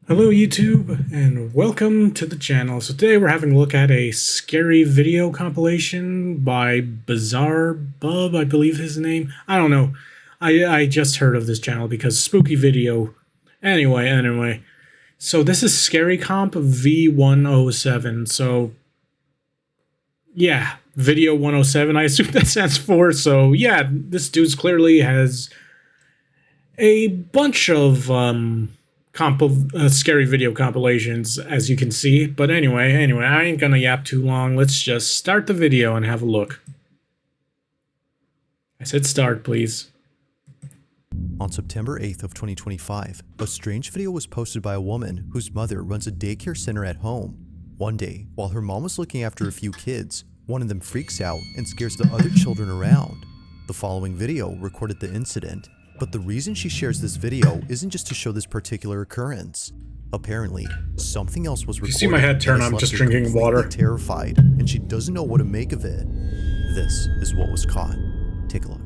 Hello YouTube, and welcome to the channel. So today we're having a look at a scary video compilation by BizzareBub, I believe his name. I don't know. I just heard of this channel because spooky video. Anyway. So this is Scary Comp V107. So yeah, Video 107, I assume that stands for. So yeah, this dude's clearly has a bunch of scary video compilations, as you can see. But anyway, I ain't gonna yap too long. Let's just start the video and have a look. I said start, please. On September 8th of 2025, a strange video was posted by a woman whose mother runs a daycare center at home. One day, while her mom was looking after a few kids, one of them freaks out and scares the other children around. The following video recorded the incident. But the reason she shares this video isn't just to show this particular occurrence. Apparently, something else was recorded. You see my head turn, I'm just drinking water. Terrified, and she doesn't know what to make of it. This is what was caught. Take a look.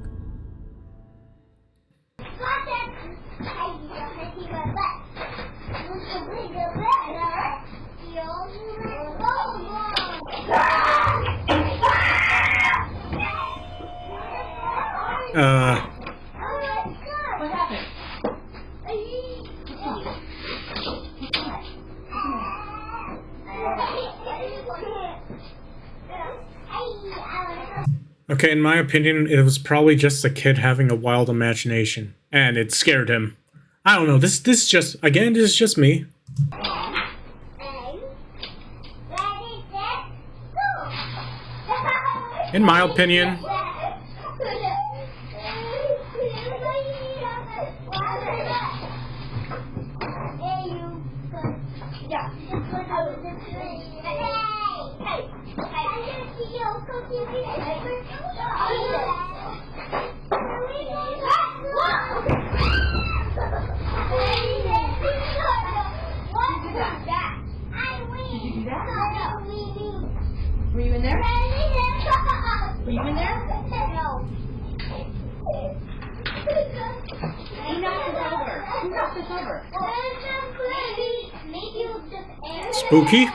What happened? Okay, in my opinion, it was probably just a kid having a wild imagination, and it scared him. I don't know, this is just me. In my opinion. Were you in there? Were you in there? No. He knocked this over. Who knocked this over? Spooky?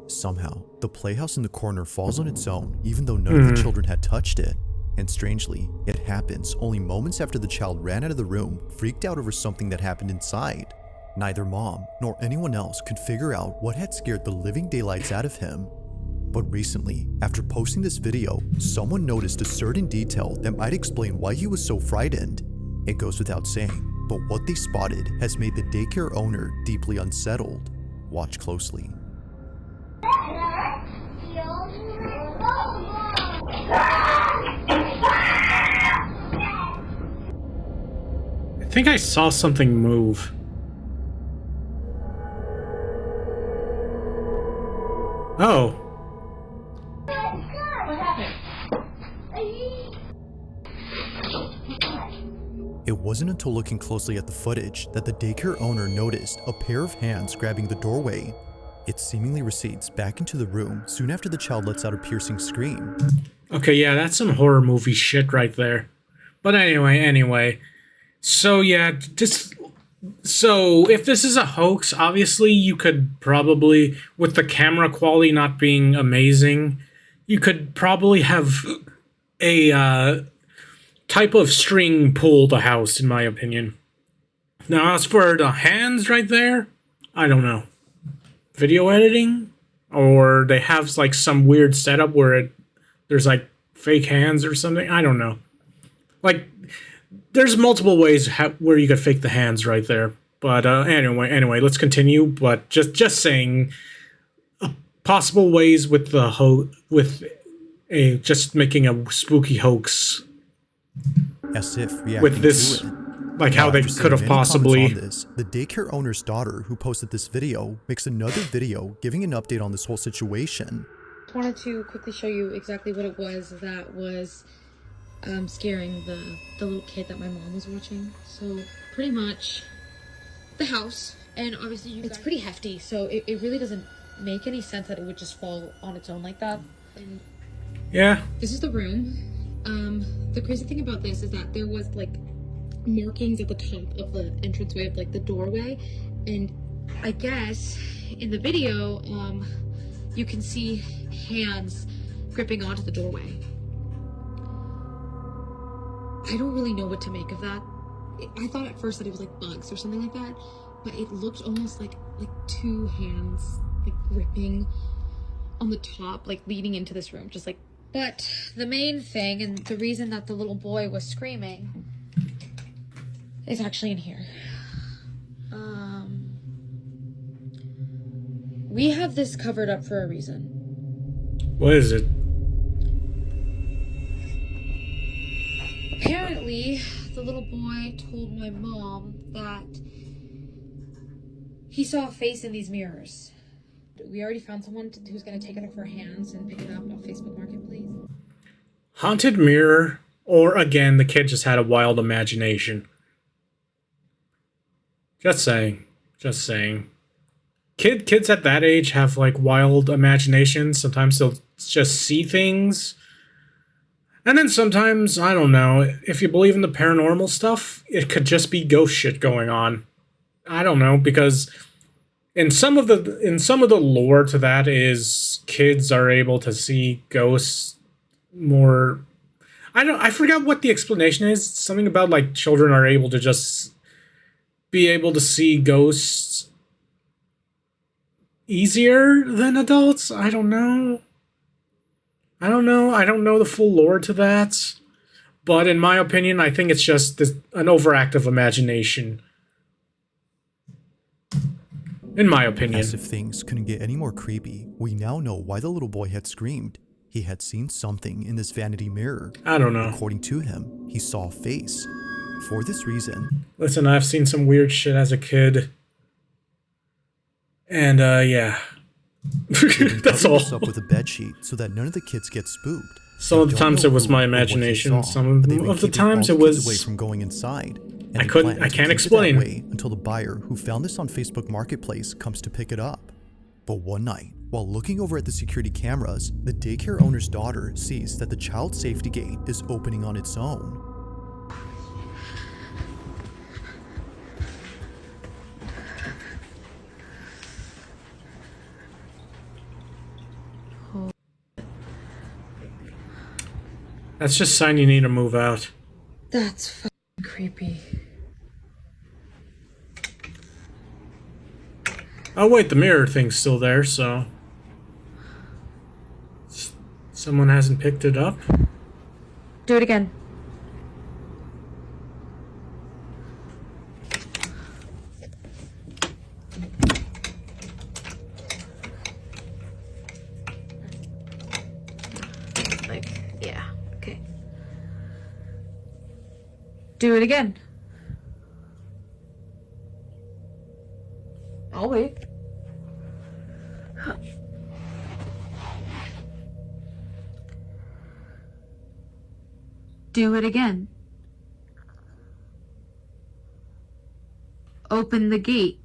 Somehow, the playhouse in the corner falls on its own, even though none of the children had touched it. And strangely, it happens only moments after the child ran out of the room, freaked out over something that happened inside. Neither mom nor anyone else could figure out what had scared the living daylights out of him. But recently, after posting this video, someone noticed a certain detail that might explain why he was so frightened. It goes without saying, but what they spotted has made the daycare owner deeply unsettled. Watch closely. I think I saw something move. Oh. What happened? It wasn't until looking closely at the footage that the daycare owner noticed a pair of hands grabbing the doorway. It seemingly recedes back into the room soon after the child lets out a piercing scream. Okay, yeah, that's some horror movie shit right there. But anyway. So yeah, so if this is a hoax, obviously you could probably, with the camera quality not being amazing, you could probably have a type of string pull the house, in my opinion. Now, as for the hands right there, I don't know. Video editing? Or they have like some weird setup where there's like fake hands or something? I don't know. Like, there's multiple ways where you could fake the hands right there. But anyway, let's continue. But just saying, possible ways with the just making a spooky hoax. As if reacting with this, to it. like how they could have possibly. The daycare owner's daughter, who posted this video, makes another video giving an update on this whole situation. just wanted to quickly show you exactly what it was that was scaring the little kid that my mom was watching. So pretty much the house, and obviously it's pretty hefty, so it really doesn't make any sense that it would just fall on its own like that. And Yeah. this is the room. The crazy thing about this is that there was like markings at the top of the entranceway of like the doorway, and I guess in the video you can see hands gripping onto the doorway. I don't really know what to make of that. I thought at first that it was like bugs or something like that, but it looked almost like two hands like gripping on the top, like leading into this room, just like. But the main thing, and the reason that the little boy was screaming, is actually in here. We have this covered up for a reason. What is it? Apparently, the little boy told my mom that he saw a face in these mirrors. We already found someone who's going to take it off our hands and pick it up on Facebook Marketplace. Haunted mirror, or again, the kid just had a wild imagination. Just saying. Just saying. Kids at that age have like wild imaginations. Sometimes they'll just see things. And then sometimes, I don't know, if you believe in the paranormal stuff, it could just be ghost shit going on. I don't know, because in some of the lore to that is kids are able to see ghosts more. I forgot what the explanation is. Something about like children are able to just be able to see ghosts easier than adults. I don't know. I don't know the full lore to that. But in my opinion, I think it's just an overactive imagination. In my opinion. As if things couldn't get any more creepy, we now know why the little boy had screamed. He had seen something in this vanity mirror. I don't know. According to him, he saw a face. For this reason... Listen, I've seen some weird shit as a kid. And, yeah. That's all. This up with a bed sheet so that none of the kids get spooked. Some of the times it was my imagination. Some of the times it was away from going inside. And I can't explain. Until the buyer who found this on Facebook Marketplace comes to pick it up. But one night, while looking over at the security cameras, the daycare owner's daughter sees that the child safety gate is opening on its own. That's just a sign you need to move out. That's fucking creepy. Oh wait, the mirror thing's still there, so... Someone hasn't picked it up? Do it again. Like, yeah, okay. Do it again. I'll wait. Do it again. Open the gate.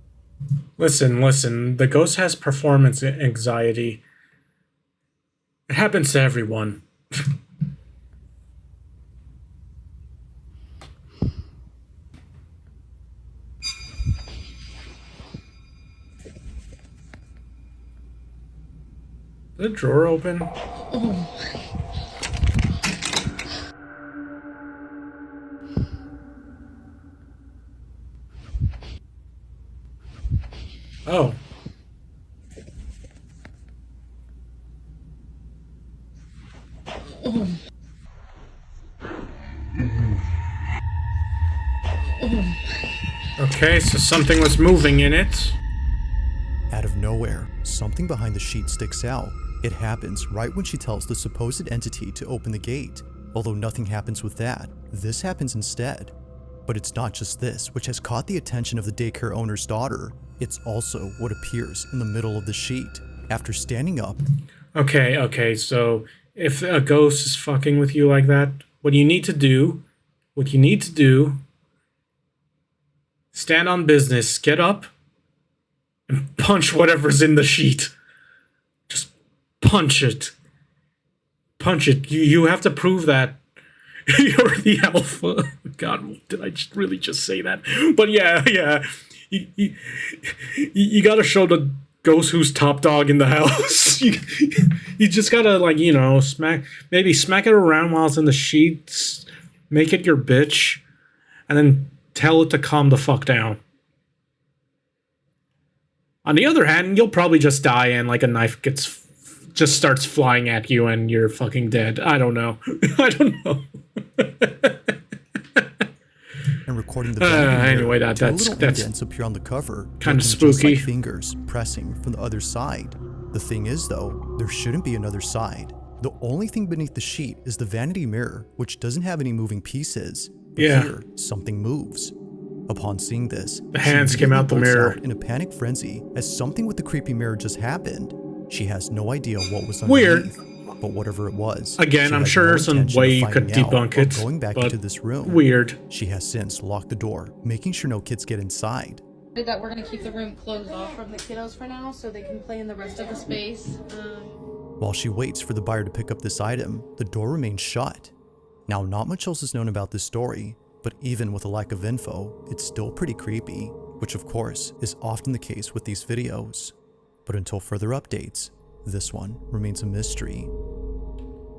Listen. The ghost has performance anxiety. It happens to everyone. Is the drawer open? Oh. Okay, so something was moving in it. Out of nowhere, something behind the sheet sticks out. It happens right when she tells the supposed entity to open the gate. Although nothing happens with that, this happens instead. But it's not just this which has caught the attention of the daycare owner's daughter. It's also what appears in the middle of the sheet. After standing up, Okay, so if a ghost is fucking with you like that, what you need to do, stand on business, get up, and punch whatever's in the sheet. Just punch it. Punch it. You have to prove that you're the alpha. God, did I really just say that? But yeah. You gotta show the ghost who's top dog in the house. You just gotta, like, you know, smack it around while it's in the sheets, make it your bitch, and then tell it to calm the fuck down. On the other hand, you'll probably just die and like a knife just starts flying at you and you're fucking dead. I don't know. I don't know. And recording the anyway, that's indents appear on the cover, kind of looking just spooky. like fingers pressing from the other side. The thing is, though, there shouldn't be another side. The only thing beneath the sheet is the vanity mirror, which doesn't have any moving pieces. But here, something moves. Upon seeing this, the hands came out the mirror in a panic frenzy as something with the creepy mirror just happened. She has no idea what was underneath. Weird. But whatever it was, again, I'm sure there's some way you could debunk it. Going back into this room, weird. She has since locked the door, making sure no kids get inside. That we're gonna keep the room closed off from the kiddos for now, so they can play in the rest of the space. While she waits for the buyer to pick up this item, the door remains shut. Now, not much else is known about this story, but even with a lack of info, it's still pretty creepy, which of course is often the case with these videos. But until further updates, this one remains a mystery.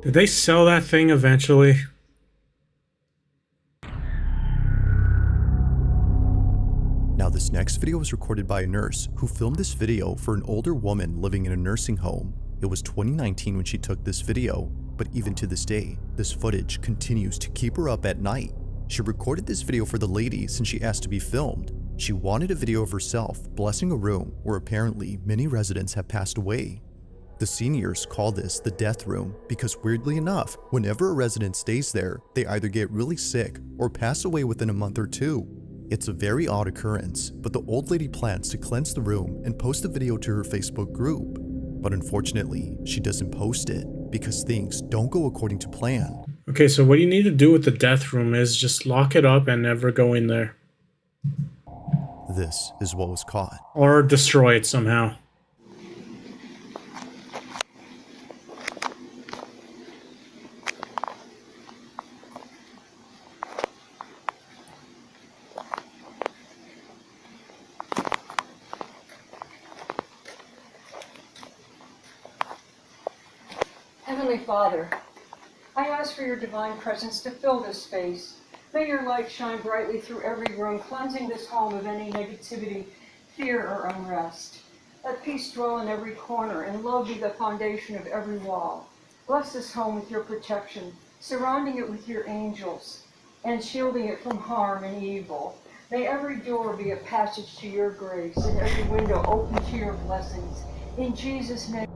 Did they sell that thing eventually? Now, this next video was recorded by a nurse who filmed this video for an older woman living in a nursing home. It was 2019 when she took this video, but even to this day, this footage continues to keep her up at night. She recorded this video for the lady since she asked to be filmed. She wanted a video of herself blessing a room where apparently many residents have passed away. The seniors call this the death room because, weirdly enough, whenever a resident stays there, they either get really sick or pass away within a month or two. It's a very odd occurrence, but the old lady plans to cleanse the room and post the video to her Facebook group. But unfortunately, she doesn't post it because things don't go according to plan. Okay, so what you need to do with the death room is just lock it up and never go in there. This is what was caught. Or destroy it somehow. Heavenly Father, I ask for your divine presence to fill this space. May your light shine brightly through every room, cleansing this home of any negativity, fear, or unrest. Let peace dwell in every corner, and love be the foundation of every wall. Bless this home with your protection, surrounding it with your angels, and shielding it from harm and evil. May every door be a passage to your grace, and every window open to your blessings. In Jesus' name.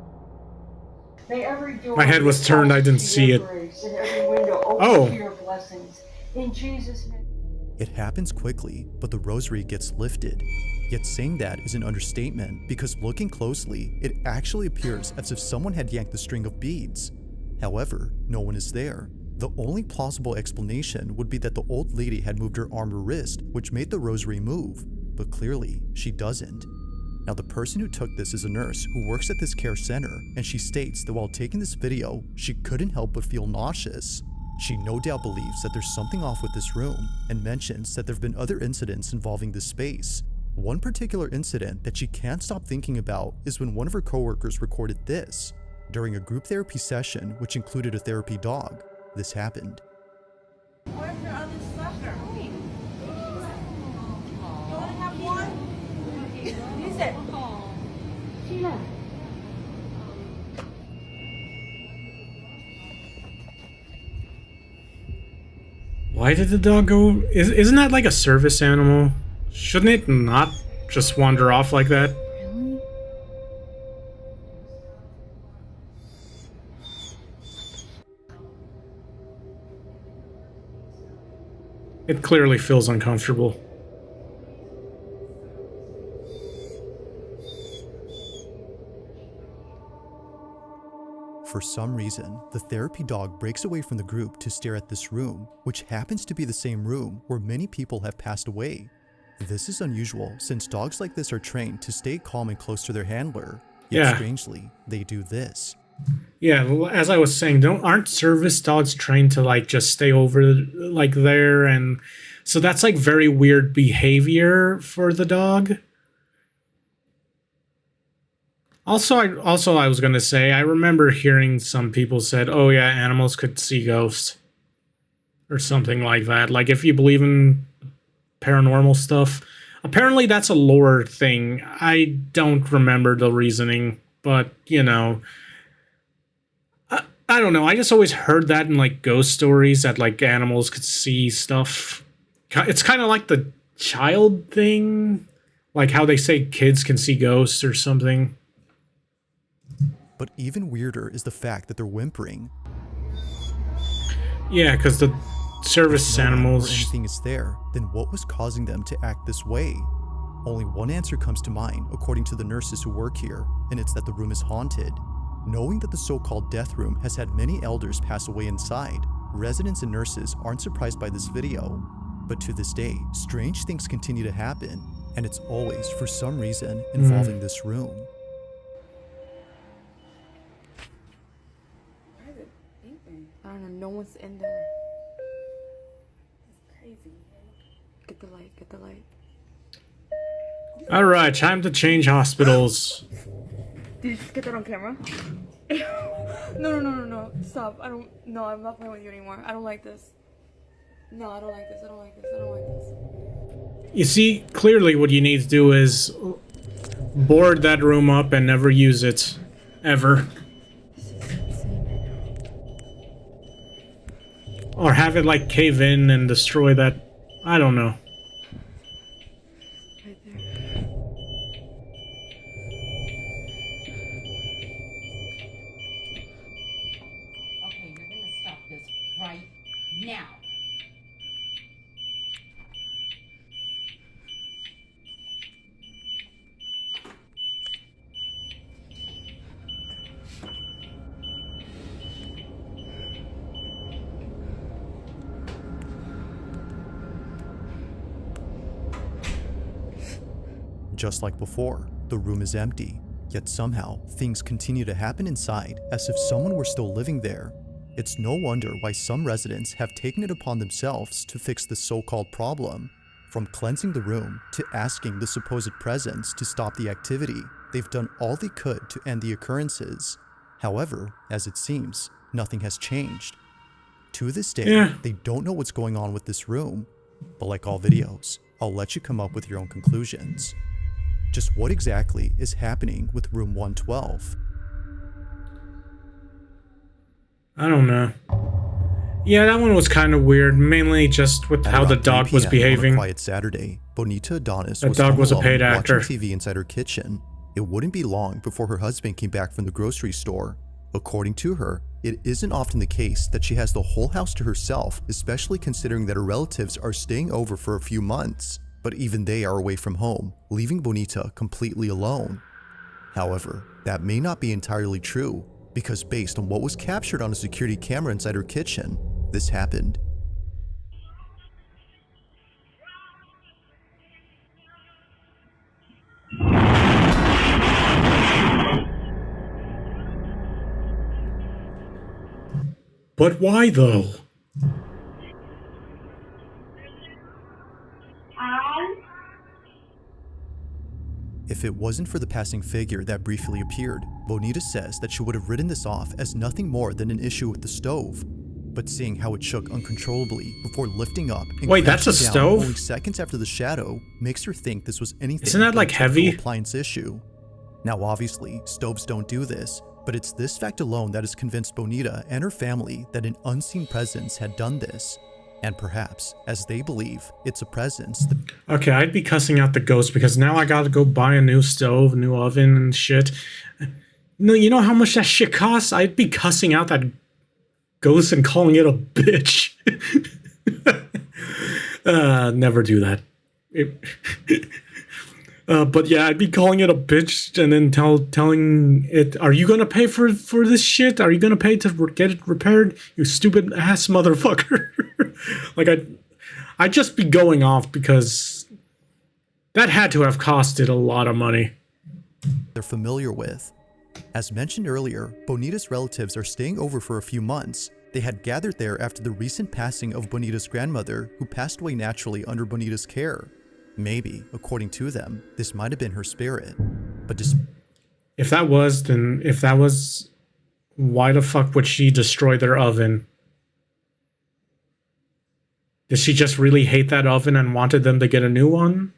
May every door My head was turned, I didn't see it. And every window open to your blessings. In Jesus' name. It happens quickly, but the rosary gets lifted. Yet saying that is an understatement because looking closely, it actually appears as if someone had yanked the string of beads. However, no one is there. The only plausible explanation would be that the old lady had moved her arm or wrist, which made the rosary move, but clearly she doesn't. Now, the person who took this is a nurse who works at this care center, and she states that while taking this video, she couldn't help but feel nauseous. She no doubt believes that there's something off with this room, and mentions that there have been other incidents involving this space. One particular incident that she can't stop thinking about is when one of her coworkers recorded this. During a group therapy session, which included a therapy dog, this happened. Where's your other sucker? You want to have one? Use it. Sheila. Why did the dog go? Isn't that like a service animal? Shouldn't it not just wander off like that? Really? It clearly feels uncomfortable. For some reason, the therapy dog breaks away from the group to stare at this room, which happens to be the same room where many people have passed away. This is unusual since dogs like this are trained to stay calm and close to their handler, yet Yeah. strangely, they do this. Yeah, as I was saying, aren't service dogs trained to like just stay over like there, and so that's like very weird behavior for the dog. Also, I was gonna say, I remember hearing some people said, "Oh yeah, animals could see ghosts," or something like that. Like if you believe in paranormal stuff, apparently that's a lore thing. I don't remember the reasoning, but you know, I don't know. I just always heard that in like ghost stories that like animals could see stuff. It's kind of like the child thing, like how they say kids can see ghosts or something. But even weirder is the fact that they're whimpering. Yeah, because the service If no one animals. or anything is there, then what was causing them to act this way? Only one answer comes to mind according to the nurses who work here, and it's that the room is haunted. Knowing that the so-called death room has had many elders pass away inside, residents and nurses aren't surprised by this video. But to this day, strange things continue to happen, and it's always, for some reason, involving this room. I don't know, no one's in there. It's crazy. Get the light, get the light. All right, time to change hospitals. Did you just get that on camera? No. Stop. I'm not playing with you anymore. I don't like this. No, I don't like this. I don't like this. You see, clearly what you need to do is board that room up and never use it. Ever. Or have it, like, cave in and destroy that... I don't know. Right there. Okay, you're gonna stop this right now. Just like before, the room is empty, yet somehow things continue to happen inside as if someone were still living there. It's no wonder why some residents have taken it upon themselves to fix this so-called problem. From cleansing the room to asking the supposed presence to stop the activity, they've done all they could to end the occurrences. However, as it seems, nothing has changed. To this day, they don't know what's going on with this room. But like all videos, I'll let you come up with your own conclusions. Just what exactly is happening with room 112? I don't know. Yeah, that one was kind of weird, mainly just with how the dog was behaving. On a quiet Saturday, Bonita Adonis That was dog home was a alone paid actor. watching TV inside her kitchen. It wouldn't be long before her husband came back from the grocery store. According to her, it isn't often the case that she has the whole house to herself, especially considering that her relatives are staying over for a few months. But even they are away from home, leaving Bonita completely alone. However, that may not be entirely true, because based on what was captured on a security camera inside her kitchen, this happened. But why, though? If it wasn't for the passing figure that briefly appeared, Bonita says that she would have written this off as nothing more than an issue with the stove. But seeing how it shook uncontrollably before lifting up and Wait, that's a crashing down stove? only seconds after the shadow makes her think this was anything Isn't that, but like, a typical heavy? appliance issue. Now obviously, stoves don't do this, but it's this fact alone that has convinced Bonita and her family that an unseen presence had done this. And perhaps, as they believe, it's a presence that Okay, I'd be cussing out the ghost because now I gotta go buy a new stove, a new oven and shit. No, you know how much that shit costs? I'd be cussing out that ghost and calling it a bitch. Never do that. But yeah, I'd be calling it a bitch and then telling it, "Are you gonna pay for this shit? Are you gonna pay to get it repaired? You stupid ass motherfucker!" Like I'd just be going off because that had to have costed a lot of money. They're familiar with. As mentioned earlier, Bonita's relatives are staying over for a few months. They had gathered there after the recent passing of Bonita's grandmother, who passed away naturally under Bonita's care. Maybe, according to them, this might have been her spirit. But if that was, why the fuck would she destroy their oven? Did she just really hate that oven and wanted them to get a new one?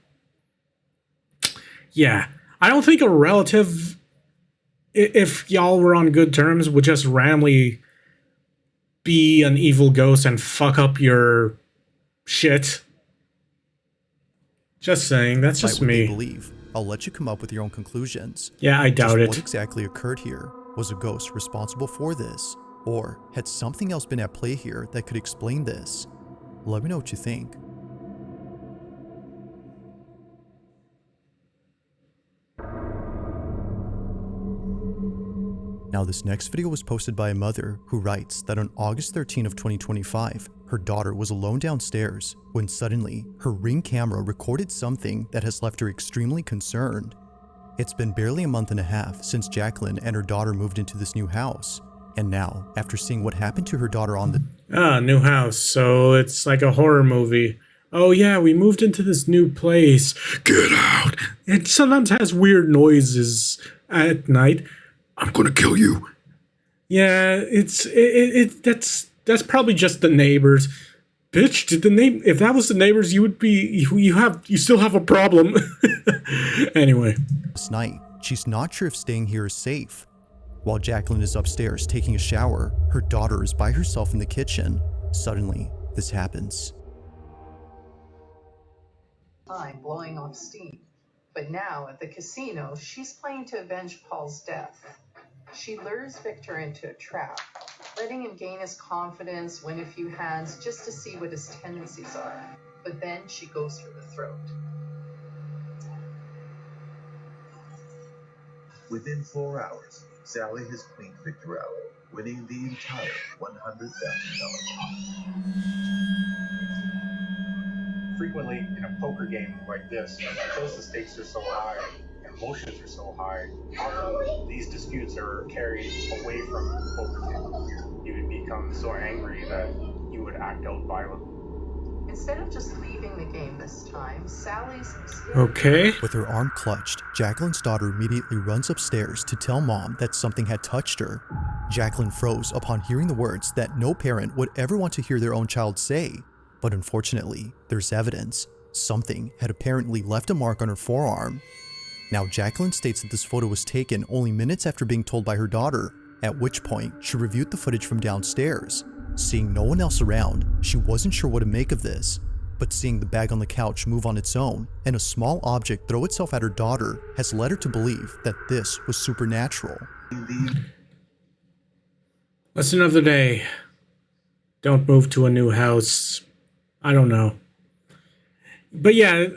Yeah, I don't think a relative, if y'all were on good terms, would just randomly be an evil ghost and fuck up your shit. Just saying, that's just me. Believe. I'll let you come up with your own conclusions. Yeah, I doubt it. What exactly occurred here? Was a ghost responsible for this? Or had something else been at play here that could explain this? Let me know what you think. Now, this next video was posted by a mother who writes that on August 13 of 2025, her daughter was alone downstairs when suddenly her Ring camera recorded something that has left her extremely concerned. It's been barely a month and a half since Jacqueline and her daughter moved into this new house. And now, after seeing what happened to her daughter on the new house, so it's like a horror movie. Oh yeah, we moved into this new place. Get out! It sometimes has weird noises at night. I'm gonna kill you. Yeah, that's probably just the neighbors. Bitch, if that was the neighbors, you still have a problem. Anyway. This night, she's not sure if staying here is safe. While Jacqueline is upstairs taking a shower, her daughter is by herself in the kitchen. Suddenly, this happens. Time blowing off steam. But now at the casino, she's playing to avenge Paul's death. She lures Victor into a trap, letting him gain his confidence, win a few hands just to see what his tendencies are. But then she goes for the throat. Within 4 hours, Sally has cleaned Victor out, winning the entire $100,000 pot. Frequently in a poker game like this, because the stakes are so high and emotions are so high, often these disputes are carried away from the poker table. You would become so angry that you would act out violently. Instead of just leaving the game this time, Sally's okay. With her arm clutched, Jacqueline's daughter immediately runs upstairs to tell mom that something had touched her. Jacqueline froze upon hearing the words that no parent would ever want to hear their own child say. But unfortunately, there's evidence. Something had apparently left a mark on her forearm. Now, Jacqueline states that this photo was taken only minutes after being told by her daughter, at which point she reviewed the footage from downstairs. Seeing no one else around, she wasn't sure what to make of this, but seeing the bag on the couch move on its own and a small object throw itself at her daughter has led her to believe that this was supernatural. Lesson of the day. Don't move to a new house. I don't know. But yeah,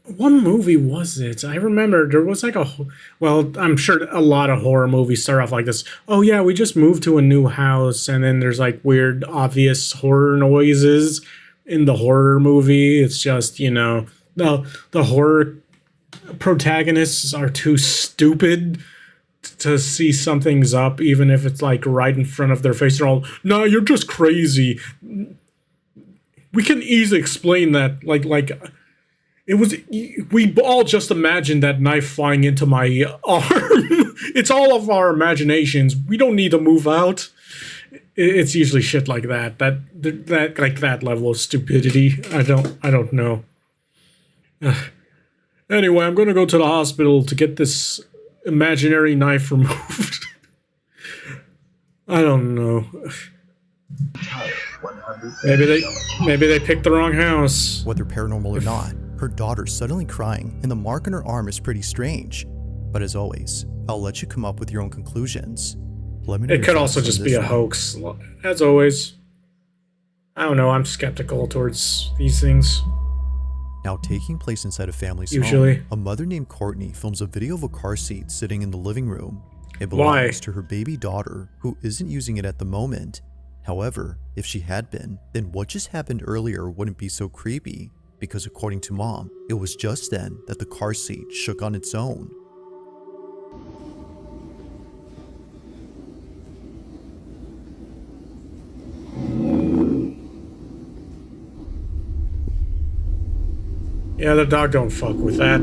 what movie was it? I remember there was like I'm sure a lot of horror movies start off like this. Oh yeah, we just moved to a new house, and then there's like weird, obvious horror noises in the horror movie. It's just, the horror protagonists are too stupid to see something's up, even if it's like right in front of their face. They're all, "No, you're just crazy." We can easily explain that, like it was. We all just imagined that knife flying into my arm. It's all of our imaginations. We don't need to move out. It's usually shit like that. That like that level of stupidity. I don't know. Anyway, I'm gonna go to the hospital to get this imaginary knife removed. I don't know. Maybe they picked the wrong house. Whether paranormal or not, her daughter's suddenly crying and the mark on her arm is pretty strange. But as always, I'll let you come up with your own conclusions. Let me know. It could also just be a hoax. As always, I don't know, I'm skeptical towards these things. Now, taking place inside a family's Usually. home, a mother named Courtney films a video of a car seat sitting in the living room. It Why? belongs to her baby daughter, who isn't using it at the moment. However, if she had been, then what just happened earlier wouldn't be so creepy, because according to Mom, it was just then that the car seat shook on its own. Yeah, the dog don't fuck with that.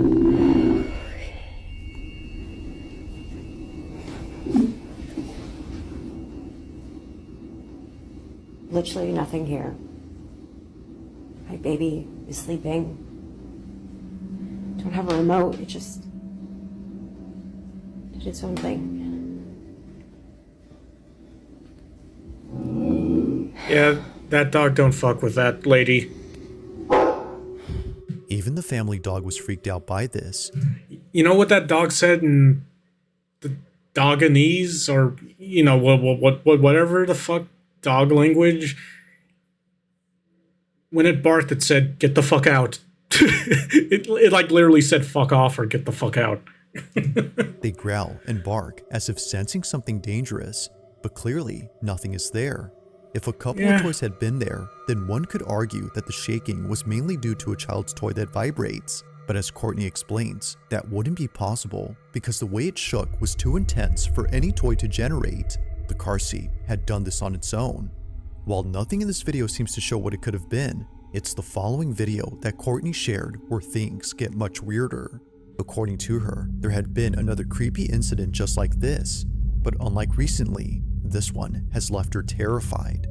Literally nothing here. My baby is sleeping. Don't have a remote. It just did its own thing. Yeah, that dog don't fuck with that lady. Even the family dog was freaked out by this. You know what that dog said in the Doganese, or you know whatever the fuck dog language? When it barked, it said, "Get the fuck out." it like literally said "fuck off" or "get the fuck out." They growl and bark as if sensing something dangerous, but clearly nothing is there. If a couple of toys had been there, then one could argue that the shaking was mainly due to a child's toy that vibrates. But as Courtney explains, that wouldn't be possible because the way it shook was too intense for any toy to generate. The car seat had done this on its own. While nothing in this video seems to show what it could have been, it's the following video that Courtney shared where things get much weirder. According to her, there had been another creepy incident just like this, but unlike recently, this one has left her terrified.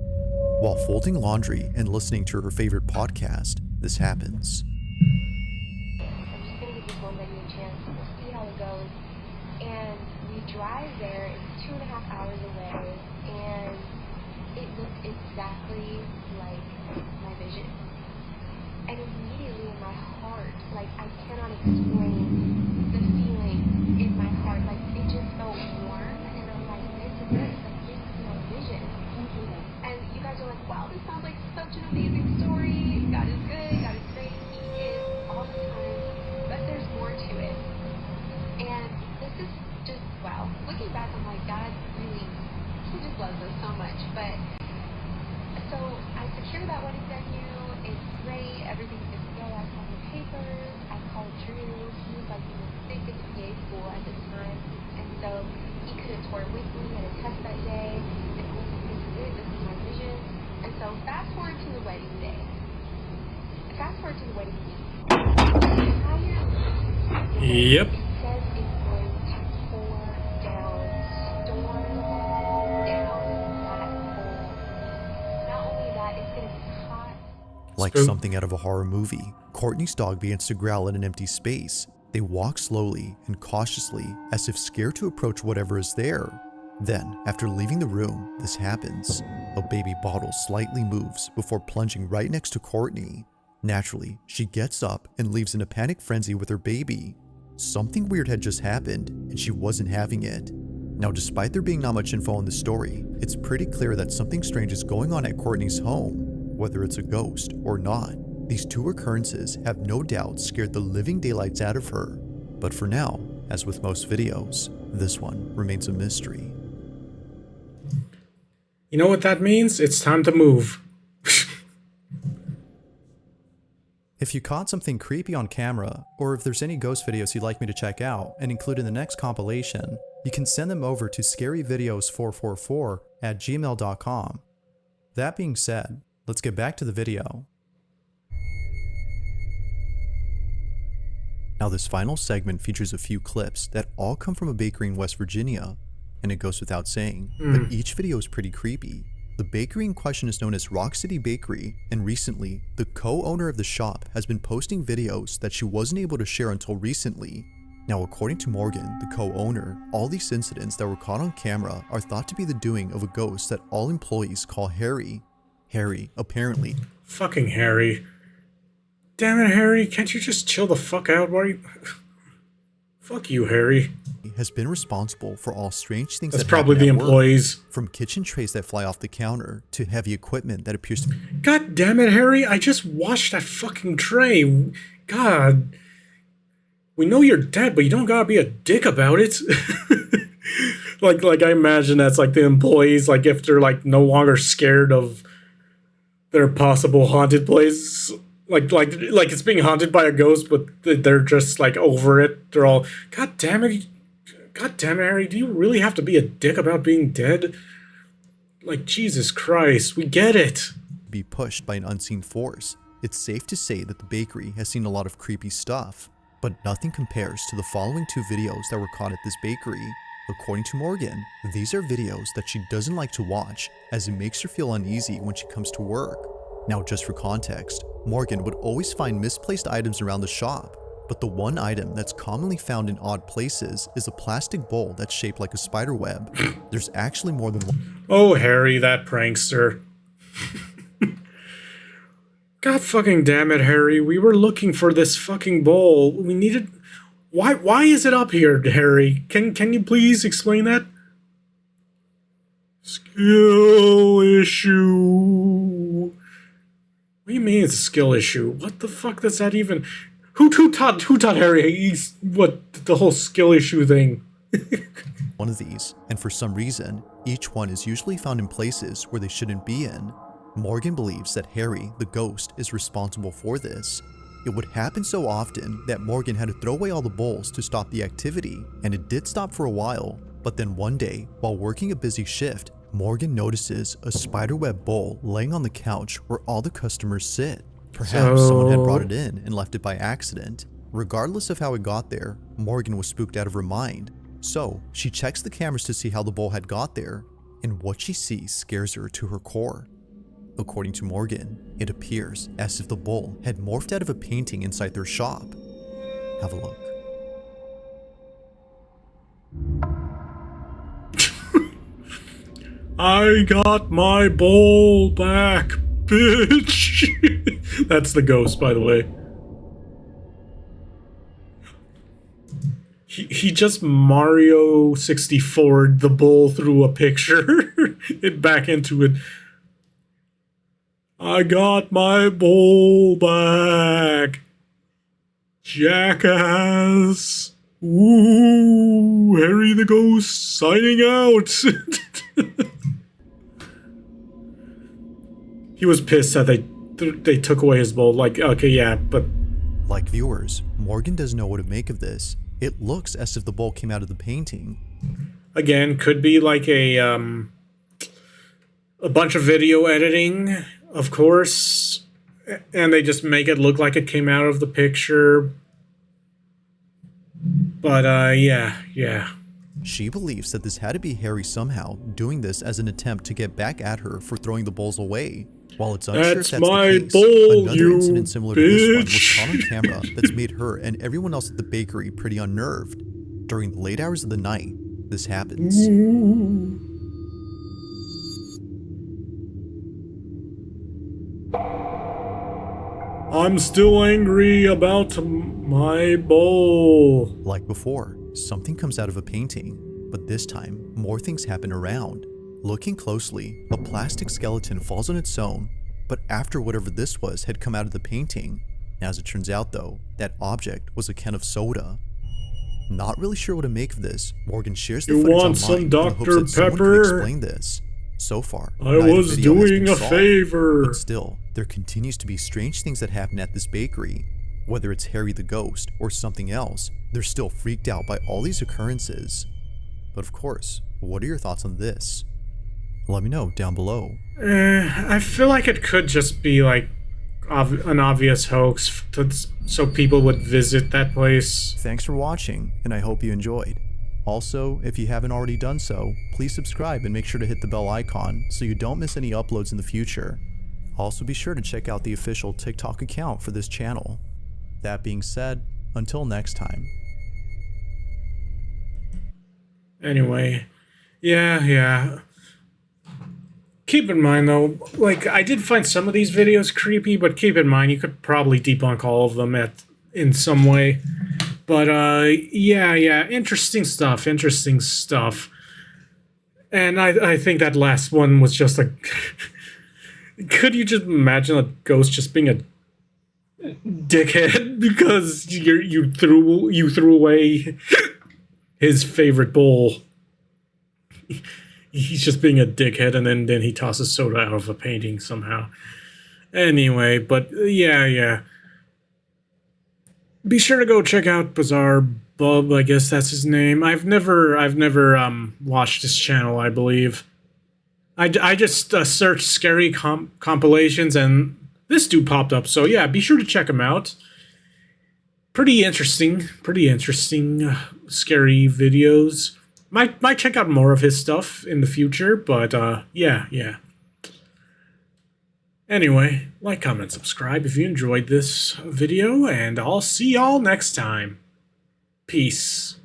While folding laundry and listening to her favorite podcast, this happens. I'm just gonna give this one lady a chance. We'll see how it goes. And we drive there. It's 2.5 hours away, and it looked exactly like my vision. And immediately in my heart, like I cannot explain the feeling in my heart. Like it just felt warm, and I'm like, this is it. Like this is my vision. And you guys are like, wow, this sounds like such an amazing story. God is good. God is great. He is all the time. But there's more to it. And this is just, wow. Looking back, I'm like, God really, he just loves us so much. But, so I secured that wedding venue. It's great. Everything's good to go. I called the papers. I called Drew. He was like in the thick of the PA school at this time. And so he couldn't tour with me. He had a test that day. And I was like, this is it. This is my vision. And so fast forward to the wedding day. Fast forward to the wedding week. Yep. It says it's going to pour down, storm down that whole week. Not only that, it's going to be hot. Like something out of a horror movie, Courtney's dog begins to growl in an empty space. They walk slowly and cautiously, as if scared to approach whatever is there. Then, after leaving the room, this happens. A baby bottle slightly moves before plunging right next to Courtney. Naturally, she gets up and leaves in a panic frenzy with her baby. Something weird had just happened, and she wasn't having it. Now, despite there being not much info on the story, it's pretty clear that something strange is going on at Courtney's home, whether it's a ghost or not. These two occurrences have no doubt scared the living daylights out of her. But for now, as with most videos, this one remains a mystery. You know what that means? It's time to move. If you caught something creepy on camera, or if there's any ghost videos you'd like me to check out and include in the next compilation, you can send them over to scaryvideos444@gmail.com. That being said, let's get back to the video. Now this final segment features a few clips that all come from a bakery in West Virginia, and it goes without saying, but each video is pretty creepy. The bakery in question is known as Rock City Bakery, and recently, the co-owner of the shop has been posting videos that she wasn't able to share until recently. Now according to Morgan, the co-owner, all these incidents that were caught on camera are thought to be the doing of a ghost that all employees call Harry. Harry, apparently. Fucking Harry. Damn it, Harry. Can't you just chill the fuck out? Why are you... Fuck you, Harry. has been responsible for all strange things That's that probably happen the at work, employees. from kitchen trays that fly off the counter to heavy equipment that appears to God damn it, Harry! I just washed that fucking tray. God, we know you're dead, but you don't gotta be a dick about it. like I imagine that's like the employees, like if they're like no longer scared of their possible haunted place, like it's being haunted by a ghost, but they're just like over it. They're all, God damn it, Harry, do you really have to be a dick about being dead? Like, Jesus Christ, we get it. be pushed by an unseen force. It's safe to say that the bakery has seen a lot of creepy stuff, but nothing compares to the following 2 videos that were caught at this bakery. According to Morgan, these are videos that she doesn't like to watch as it makes her feel uneasy when she comes to work. Now, just for context, Morgan would always find misplaced items around the shop, but the one item that's commonly found in odd places is a plastic bowl that's shaped like a spider web. There's actually more than one. Oh, Harry, that prankster. God fucking damn it, Harry. We were looking for this fucking bowl. We needed... Why is it up here, Harry? Can you please explain that? Skill issue. What do you mean it's a skill issue? What the fuck does that even... Who taught Harry the whole skill issue thing? One of these, and for some reason, each one is usually found in places where they shouldn't be in. Morgan believes that Harry, the ghost, is responsible for this. It would happen so often that Morgan had to throw away all the bowls to stop the activity, and it did stop for a while, but then one day, while working a busy shift, Morgan notices a spiderweb bowl laying on the couch where all the customers sit. Perhaps someone had brought it in and left it by accident. Regardless of how it got there, Morgan was spooked out of her mind. So, she checks the cameras to see how the bowl had got there, and what she sees scares her to her core. According to Morgan, it appears as if the bowl had morphed out of a painting inside their shop. Have a look. I got my bowl back, bitch. That's the ghost, by the way. He just Mario 64'd the bowl through a picture. It back into it. I got my bowl back. Jackass. Ooh, Harry the Ghost signing out. He was pissed that they took away his bowl. Like, okay, yeah, but... Like viewers, Morgan doesn't know what to make of this. It looks as if the bowl came out of the painting. Again, could be like a bunch of video editing, of course, and they just make it look like it came out of the picture. But, yeah. She believes that this had to be Harry somehow doing this as an attempt to get back at her for throwing the bowls away. While it's unsure That's if that's my the case, bowl, another you incident similar to this one was bitch. caught on camera that's made her and everyone else at the bakery pretty unnerved. During the late hours of the night, this happens. I'm still angry about my bowl. Like before, something comes out of a painting, but this time, more things happen around. Looking closely, a plastic skeleton falls on its own, but after whatever this was had come out of the painting. As it turns out though, that object was a can of soda. Not really sure what to make of this, Morgan shares the You footage want online some in the hopes Dr. that someone Pepper? could explain this. So far, I neither was video has doing been a solved, favor. but still, there continues to be strange things that happen at this bakery. Whether it's Harry the Ghost or something else, they're still freaked out by all these occurrences. But of course, what are your thoughts on this? Let me know down below. I feel like it could just be like an obvious hoax so people would visit that place. Thanks for watching, and I hope you enjoyed. Also, if you haven't already done so, please subscribe and make sure to hit the bell icon so you don't miss any uploads in the future. Also be sure to check out the official TikTok account for this channel. That being said, until next time. Anyway, yeah. Keep in mind though, like, I did find some of these videos creepy, but keep in mind you could probably debunk all of them in some way. But yeah, interesting stuff. And I think that last one was just like, could you just imagine a ghost just being a dickhead because you threw away his favorite bowl? He's just being a dickhead, and then he tosses soda out of a painting somehow. Anyway, but yeah. Be sure to go check out BizzareBub, I guess that's his name. I've never watched this channel, I believe. I just searched scary compilations, and this dude popped up. So yeah, be sure to check him out. Pretty interesting, scary videos. Might check out more of his stuff in the future, but yeah. Anyway, like, comment, subscribe if you enjoyed this video, and I'll see y'all next time. Peace.